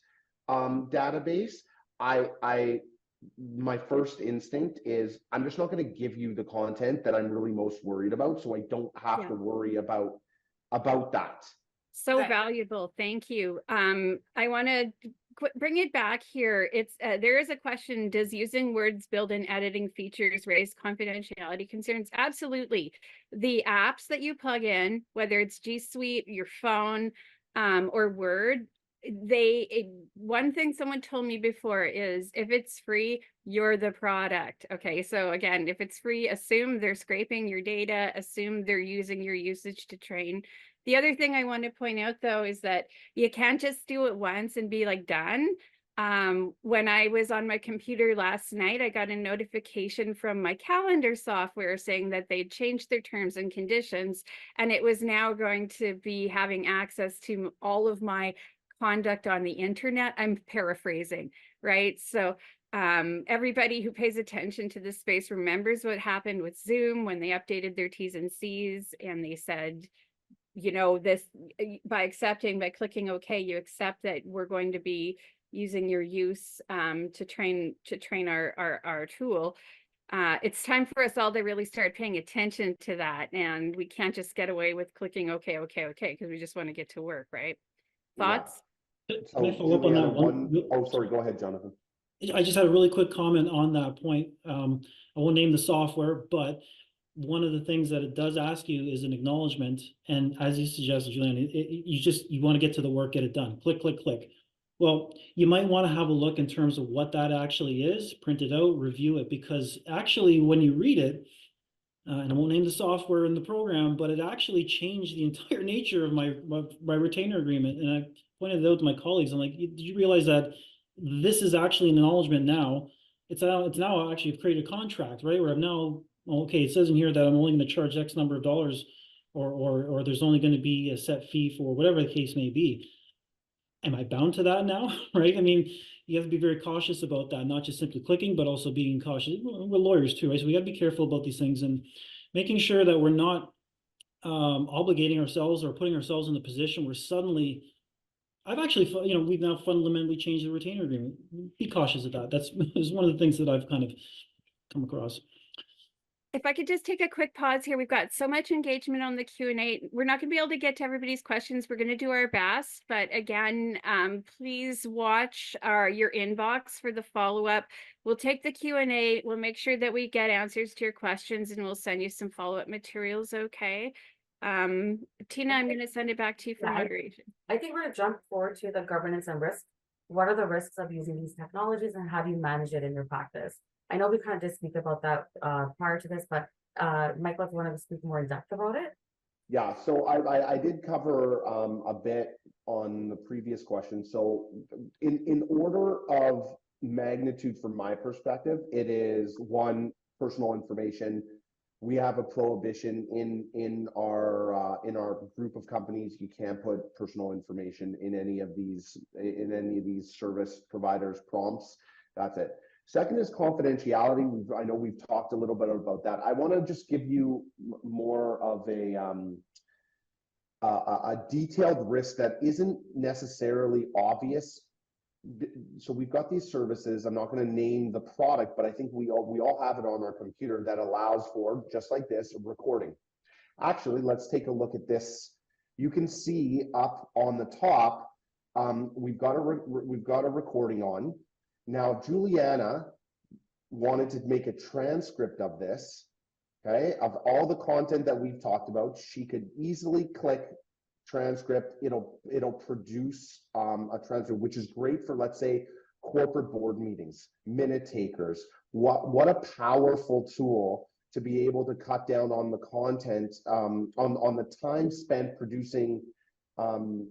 database. My first instinct is I'm just not going to give you the content that I'm really most worried about, so I don't have to worry about that. So valuable. Thank you. I want to bring it back here. It's there is a question: does using words, build and editing features raise confidentiality concerns? Absolutely. The apps that you plug in, whether it's G Suite, your phone, or Word, one thing someone told me before is if it's free, you're the product. Okay, so again, if it's free, assume they're scraping your data, assume they're using your usage to train. The other thing I want to point out though is that you can't just do it once and be like done. When I was on my computer last night, I got a notification from my calendar software saying that they'd changed their terms and conditions, and it was now going to be having access to all of my conduct on the internet. I'm paraphrasing, right? So everybody who pays attention to this space remembers what happened with Zoom when they updated their T's and C's, and they said, you know, this by clicking OK, you accept that we're going to be using your use to train our tool. It's time for us all to really start paying attention to that, and we can't just get away with clicking OK, because we just want to get to work, right? Thoughts? Can So I follow up on Juliana, that oh, sorry, go ahead, Jonathan. I just had a really quick comment on that point. I won't name the software, but one of the things that it does ask you is an acknowledgement. And as you suggested, Julian, you want to get to the work, get it done. Click, click, click. Well, you might want to have a look in terms of what that actually is, print it out, review it, because actually when you read it, and I won't name the software in the program, but it actually changed the entire nature of my retainer agreement. And I pointed it out to my colleagues. I'm like, did you realize that this is actually an acknowledgement now? It's now actually created a contract, right? Where I'm now, okay, it says in here that I'm only going to charge X number of dollars, or there's only going to be a set fee for whatever the case may be. Am I bound to that now? Right? I mean, you have to be very cautious about that, not just simply clicking, but also being cautious. We're lawyers too, right? So we got to be careful about these things and making sure that we're not obligating ourselves or putting ourselves in the position where suddenly I've actually, we've now fundamentally changed the retainer agreement. Be cautious of that. That's one of the things that I've kind of come across. If I could just take a quick pause here, we've got so much engagement on the Q&A. We're not going to be able to get to everybody's questions. We're going to do our best, but again, please watch your inbox for the follow-up. We'll take the Q&A. We'll make sure that we get answers to your questions, and we'll send you some follow-up materials. Okay. Tina, I'm going to send it back to you for moderation. I think we're going to jump forward to the governance and risk. What are the risks of using these technologies, and how do you manage it in your practice? I know we kind of did speak about that prior to this, but Michael, if you want to speak more in depth about it. Yeah, so I did cover a bit on the previous question. So in order of magnitude from my perspective, it is one, personal information. We have a prohibition in our group of companies. You can't put personal information in any of these service providers' prompts. That's it. Second is confidentiality. I know we've talked a little bit about that. I want to just give you more of a detailed risk that isn't necessarily obvious. So we've got these services. I'm not going to name the product, but I think we all have it on our computer that allows for, just like this, recording. Actually, let's take a look at this. You can see up on the top, we've got a recording on. Now, Juliana wanted to make a transcript of this, okay, of all the content that we've talked about. She could easily click transcript. It'll produce a transcript, which is great for, let's say, corporate board meetings, minute takers. What a powerful tool to be able to cut down on the content, on the time spent producing the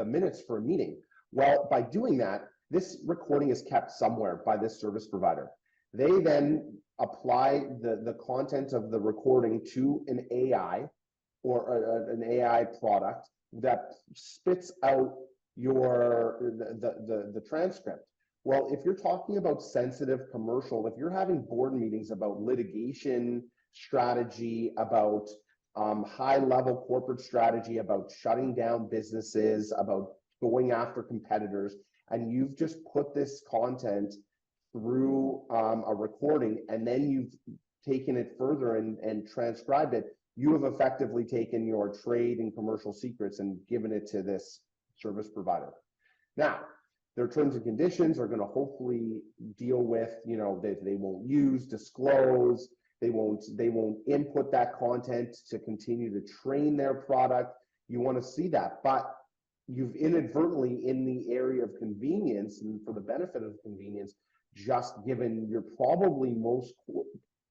minutes for a meeting. Well, by doing that, this recording is kept somewhere by this service provider. They then apply the content of the recording to an AI or an AI product that spits out the transcript. Well, if you're talking about sensitive commercial, if you're having board meetings about litigation strategy, about high-level corporate strategy, about shutting down businesses, about going after competitors, and you've just put this content through a recording, and then you've taken it further and transcribed it, you have effectively taken your trade and commercial secrets and given it to this service provider. Now, their terms and conditions are going to hopefully deal with, they won't use, disclose, they won't input that content to continue to train their product. You want to see that, but you've inadvertently, in the area of convenience and for the benefit of convenience, just given your probably most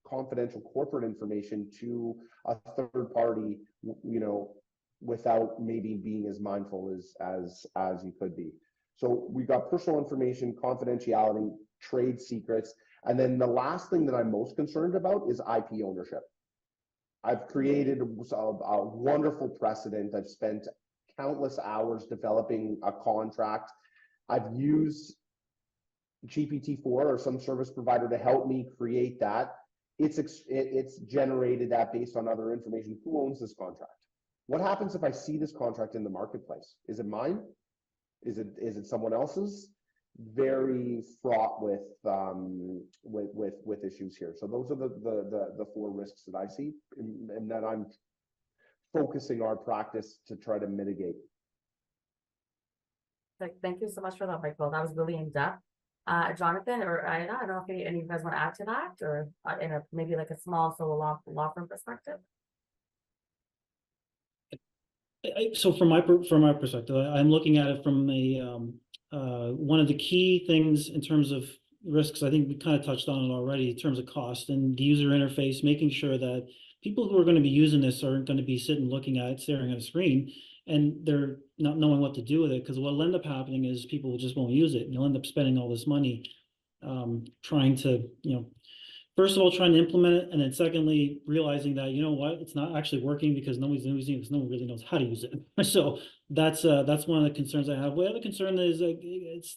confidential corporate information to a third party, you know, without maybe being as mindful as you could be. So we got personal information, confidentiality, trade secrets, and then the last thing that I'm most concerned about is IP ownership. I've created a wonderful precedent. I've spent countless hours developing a contract. I've used GPT-4 or some service provider to help me create that. It's generated that based on other information. Who owns this contract? What happens if I see this contract in the marketplace? Is it mine? Is it someone else's? Very fraught with issues here. So those are the four risks that I see, and that I'm focusing our practice to try to mitigate. Thank you so much for that, Michael. That was really in depth. Jonathan or I don't know if any of you guys want to add to that, or in a maybe like a small solo law firm perspective. So from my perspective, I'm looking at it from a one of the key things in terms of risks. I think we kind of touched on it already in terms of cost and the user interface, making sure that people who are going to be using this aren't going to be sitting looking at it, staring at a screen, and they're not knowing what to do with it. Because what'll end up happening is people just won't use it, and you'll end up spending all this money trying to, first of all, trying to implement it, and then secondly, realizing that, you know what, it's not actually working because nobody's using it because no one really knows how to use it. So that's one of the concerns I have. The other concern is it's,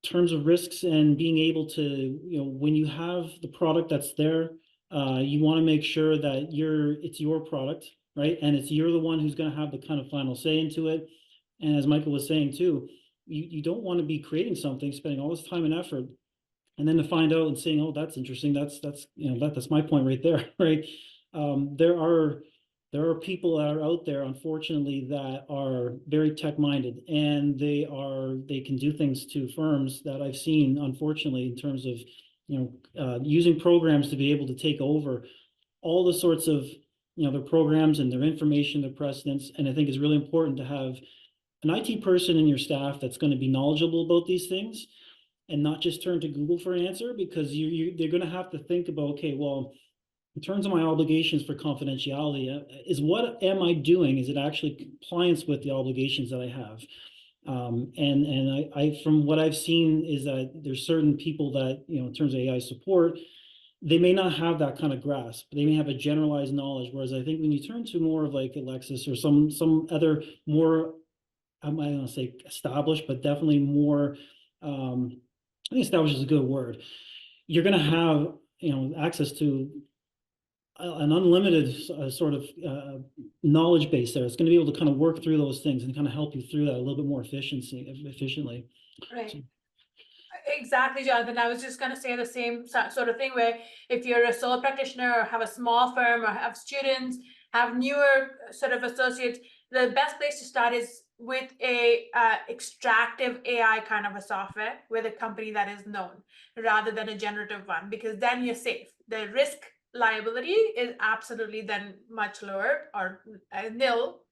terms of risks and being able to, when you have the product that's there, you want to make sure that it's your product, right? And you're the one who's going to have the kind of final say into it. And as Michael was saying too, you don't want to be creating something, spending all this time and effort, and then to find out and saying, oh, that's interesting. That's my point right there, right? There are people that are out there, unfortunately, that are very tech minded, and they can do things to firms that I've seen, unfortunately, in terms of, using programs to be able to take over all the sorts of, their programs and their information, their precedents. And I think it's really important to have an IT person in your staff that's going to be knowledgeable about these things and not just turn to Google for an answer, because they're going to have to think about, okay, well, in terms of my obligations for confidentiality, is what am I doing? Is it actually compliance with the obligations that I have? And I from what I've seen is that there's certain people that, in terms of AI support, they may not have that kind of grasp. They may have a generalized knowledge. Whereas I think when you turn to more of like Alexis or some other more, I don't want to say established, but definitely more, I think established is a good word. You're going to have, access to an unlimited sort of knowledge base there. It's going to be able to kind of work through those things and kind of help you through that a little bit more efficiently. Right. So, exactly, Jonathan. I was just going to say the same sort of thing, where if you're a sole practitioner or have a small firm or have students, have newer sort of associates, the best place to start is with a extractive AI kind of a software with a company that is known, rather than a generative one, because then you're safe. The risk liability is absolutely then much lower or nil,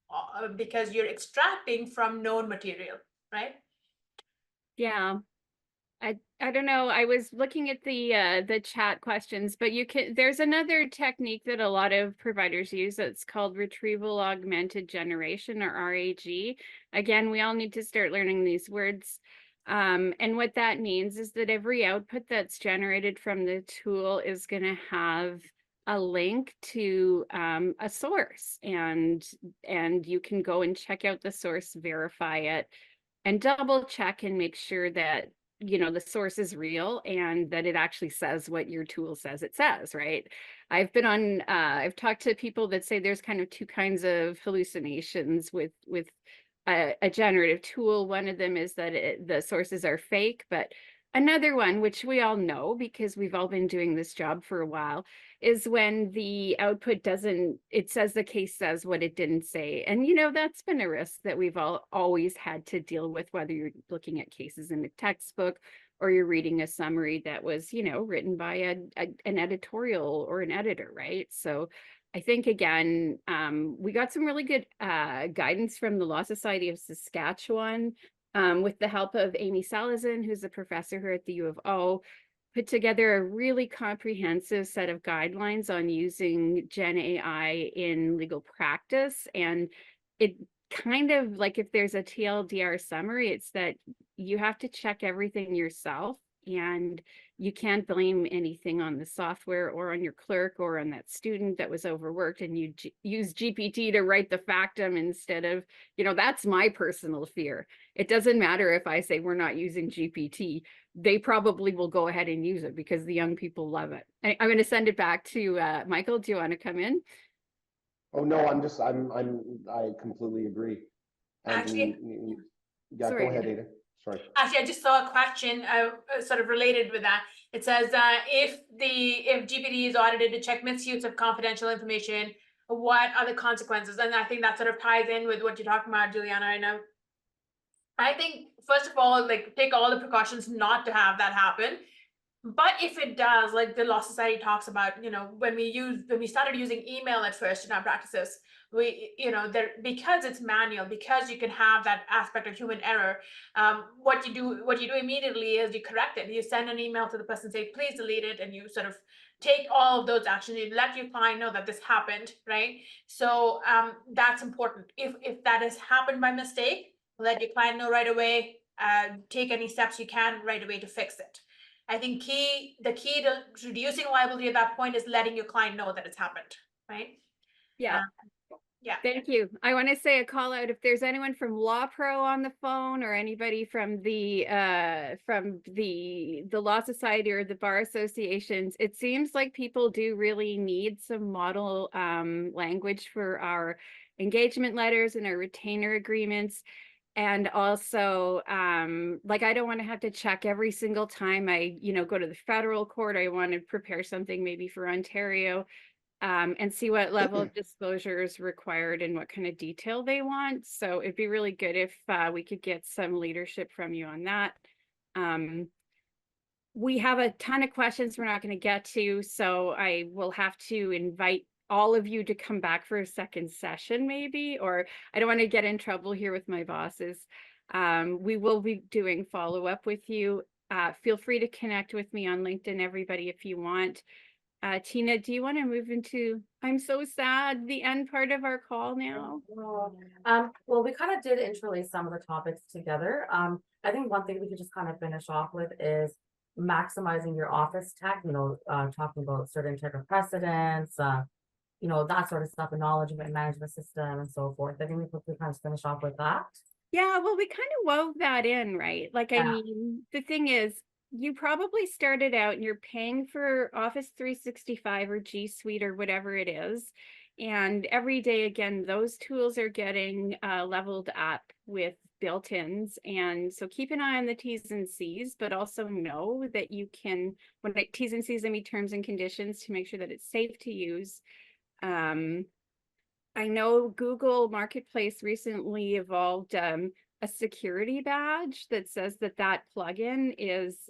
because you're extracting from known material, right? Yeah. I don't know. I was looking at the chat questions, but there's another technique that a lot of providers use that's called retrieval augmented generation, or RAG. Again, we all need to start learning these words. And what that means is that every output that's generated from the tool is going to have a link to a source, and you can go and check out the source, verify it, and double check and make sure that the source is real and that it actually says what your tool says it says, right? I've talked to people that say there's kind of two kinds of hallucinations with a generative tool. One of them is that the sources are fake, but another one, which we all know because we've all been doing this job for a while, is when the output it says the case says what it didn't say. And, that's been a risk that we've always had to deal with, whether you're looking at cases in a textbook or you're reading a summary that was, written by an editorial or an editor, right? So I think again, we got some really good guidance from the Law Society of Saskatchewan, with the help of Amy Salazin, who's a professor here at the U of O, put together a really comprehensive set of guidelines on using Gen AI in legal practice. And it kind of like, if there's a TLDR summary, it's that you have to check everything yourself, and you can't blame anything on the software or on your clerk or on that student that was overworked, and you use GPT to write the factum instead of, that's my personal fear. It doesn't matter if I say we're not using GPT, they probably will go ahead and use it because the young people love it. I'm going to send it back to Michael. Do you want to come in? Oh, no, I completely agree. And Actually, yeah, Sorry, go ahead, Ada. Ada. Sorry. Actually, I just saw a question sort of related with that. It says if GPT is audited to check misuse of confidential information, what are the consequences? And I think that sort of ties in with what you're talking about, Juliana. I think first of all, like, take all the precautions not to have that happen. But if it does, like the Law Society talks about, when we started using email at first in our practices, because it's manual, because you can have that aspect of human error, what you do immediately is you correct it. You send an email to the person, say, please delete it, and you sort of take all of those actions. You let your client know that this happened, right? So that's important. If that has happened by mistake, let your client know right away. Take any steps you can right away to fix it. I think the key to reducing liability at that point is letting your client know that it's happened, right? Yeah. Yeah. Thank you. I want to say a call out if there's anyone from Law Pro on the phone, or anybody from the Law Society or the bar associations. It seems like people do really need some model language for our engagement letters and our retainer agreements. And also, like, I don't want to have to check every single time I, go to the federal court. I want to prepare something maybe for Ontario, and see what level of disclosure is required and what kind of detail they want. So it'd be really good if we could get some leadership from you on that. We have a ton of questions we're not going to get to, so I will have to invite all of you to come back for a second session maybe, or I don't want to get in trouble here with my bosses. We will be doing follow-up with you. Feel free to connect with me on LinkedIn, everybody, if you want. Tina, do you want to move into, I'm so sad, the end part of our call now? Well, we kind of did interlace some of the topics together. I think one thing we could just kind of finish off with is maximizing your office tech, talking about certain type of precedents, that sort of stuff, a knowledge management system and so forth. I think we quickly kind of finish off with that. Yeah, well, we kind of wove that in, right? Like, I Yeah. mean, the thing is, you probably started out and you're paying for Office 365 or G Suite or whatever it is. And every day, again, those tools are getting leveled up with built-ins. And so keep an eye on the T's and C's, but also know that you can, when T's and C's, I mean terms and conditions, to make sure that it's safe to use. I know Google Marketplace recently evolved a security badge that says that plugin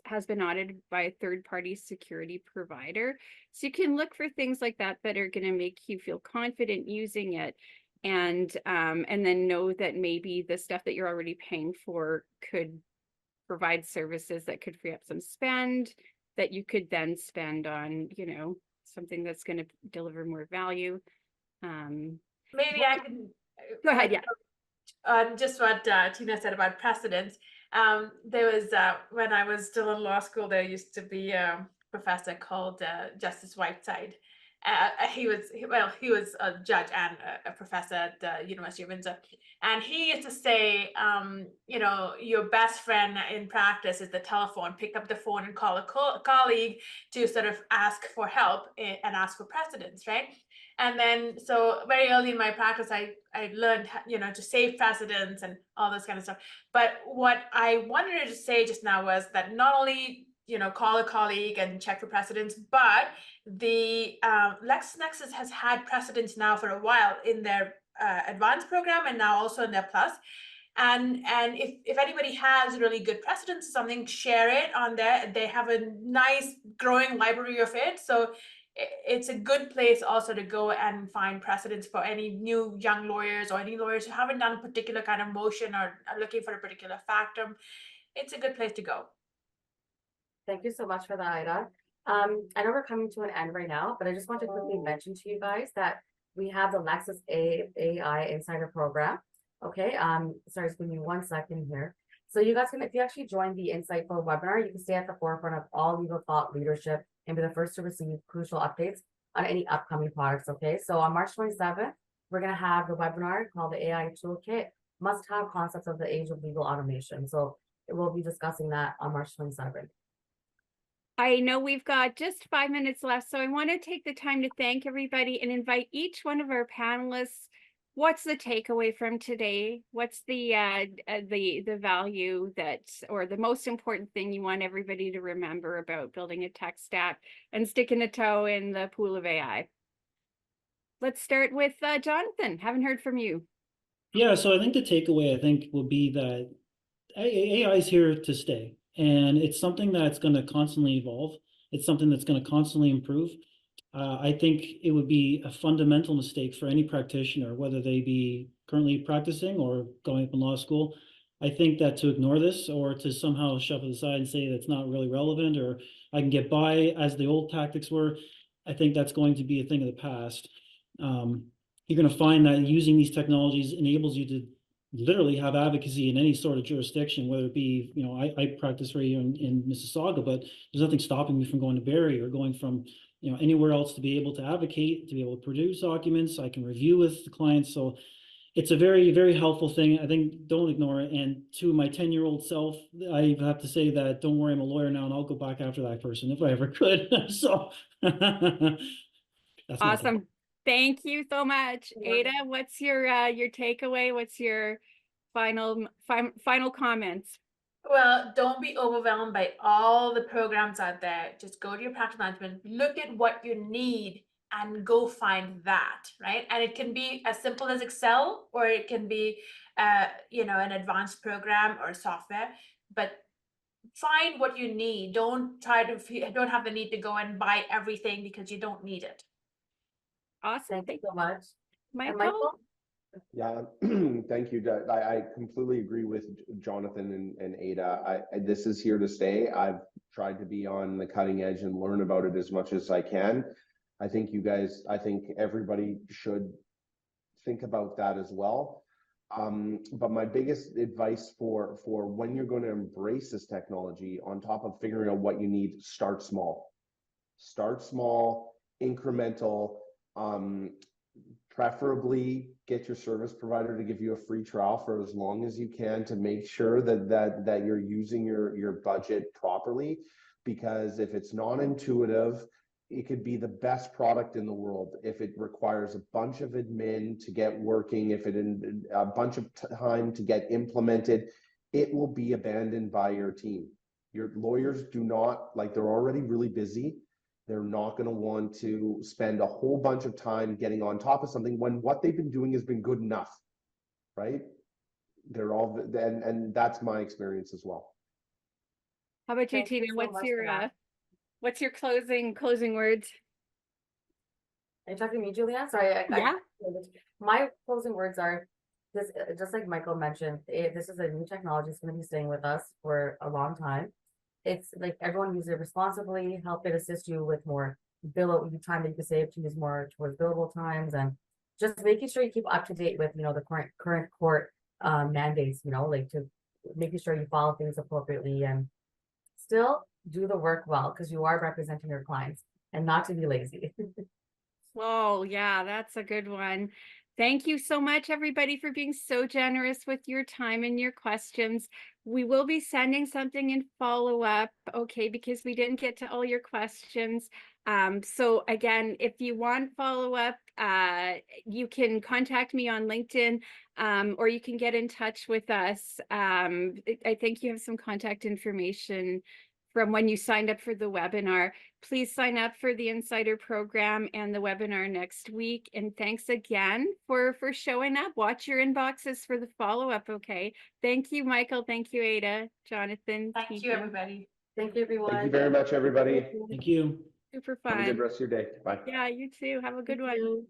has been audited by a third-party security provider. So you can look for things like that are going to make you feel confident using it, and then know that maybe the stuff that you're already paying for could provide services that could free up some spend that you could then spend on, something that's going to deliver more value. Maybe I can Go ahead, yeah. just what Tina said about precedents. There was when I was still in law school, there used to be a professor called Justice Whiteside. He was a judge and a professor at the University of Windsor, and he used to say, your best friend in practice is the telephone. Pick up the phone and call a colleague to sort of ask for help and ask for precedents, right? And then, so very early in my practice, I learned, to save precedents and all this kind of stuff. But what I wanted to say just now was that not only, call a colleague and check for precedents, but the LexisNexis has had precedents now for a while in their advanced program and now also in their plus. And if anybody has really good precedents, something, share it on there. They have a nice growing library of it. So it's a good place also to go and find precedents for any new young lawyers or any lawyers who haven't done a particular kind of motion or are looking for a particular factum. It's a good place to go. Thank you so much for that, Ida. I know we're coming to an end right now, but I just want to quickly mention to you guys that we have the Lexis AI Insider Program. Okay, sorry, just give me 1 second here. So you guys can, if you actually join the Insightful webinar, you can stay at the forefront of all legal thought leadership and be the first to receive crucial updates on any upcoming products. Okay, so on March 27th, we're gonna have the webinar called the AI Toolkit, Must-Have Concepts of the Age of Legal Automation. So we'll be discussing that on March 27th. I know we've got just 5 minutes left, so I want to take the time to thank everybody and invite each one of our panelists. What's the takeaway from today? What's the value that, or the most important thing you want everybody to remember about building a tech stack and sticking a toe in the pool of AI? Let's start with Jonathan. Haven't heard from you. Yeah, so I think the takeaway, I think, will be that AI is here to stay, and it's something that's going to constantly evolve. It's something that's going to constantly improve. I think it would be a fundamental mistake for any practitioner, whether they be currently practicing or going up in law school. I think that to ignore this or to somehow shove it aside and say that's not really relevant or I can get by as the old tactics were, I think that's going to be a thing of the past. You're going to find that using these technologies enables you to literally have advocacy in any sort of jurisdiction, whether it be, you know, I practice right here in Mississauga, but there's nothing stopping me from going to Barrie or going from, you know, anywhere else to be able to advocate, to be able to produce documents. I can review with the clients. So it's a very, very helpful thing. I think don't ignore it. And to my 10-year-old self, I have to say that don't worry, I'm a lawyer now and I'll go back after that person if I ever could. So that's Awesome. Thank you so much. Yeah. Ada, what's your takeaway? What's your final comments? Well, don't be overwhelmed by all the programs out there. Just go to your practice management, look at what you need and go find that, right? And it can be as simple as Excel, or it can be, you know, an advanced program or software, but find what you need. Don't don't have the need to go and buy everything because you don't need it. Awesome. Thank you so much. And Michael? Yeah, thank you. I completely agree with Jonathan and Ada. This is here to stay. I've tried to be on the cutting edge and learn about it as much as I can. I think everybody should think about that as well. But my biggest advice for when you're going to embrace this technology, on top of figuring out what you need, start small. Start small, incremental. Preferably get your service provider to give you a free trial for as long as you can to make sure that you're using your budget properly, because if it's non-intuitive, it could be the best product in the world. If it requires a bunch of admin to get working, if it a bunch of time to get implemented, it will be abandoned by your team. Your lawyers do not, like, they're already really busy. They're not going to want to spend a whole bunch of time getting on top of something when what they've been doing has been good enough, right? They're all, and that's my experience as well. How about you, Thank you Tina? so What's much your for that. what's your closing words? Are you talking to me, Julianne? Sorry. Yeah. My closing words are this, just like Michael mentioned, this is a new technology. It's going to be staying with us for a long time. It's like everyone use it responsibly, help it assist you with more time that you can save to use more towards billable times, and just making sure you keep up to date with, you know, the current court mandates, you know, like to making sure you follow things appropriately and still do the work well, because you are representing your clients, and not to be lazy. Oh, yeah, that's a good one. Thank you so much, everybody, for being so generous with your time and your questions. We will be sending something in follow-up, okay, because we didn't get to all your questions. So again, if you want follow-up, you can contact me on LinkedIn, or you can get in touch with us. I think you have some contact information from when you signed up for the webinar. Please sign up for the Insider program and the webinar next week. And thanks again for showing up. Watch your inboxes for the follow-up, okay? Thank you, Michael. Thank you, Ada, Jonathan. Thank you, everybody. Thank you, everyone. Thank you very much, everybody. Thank you. Super Have a good fun. rest of your day. Bye. Yeah, you too. Have a good Thank one. you.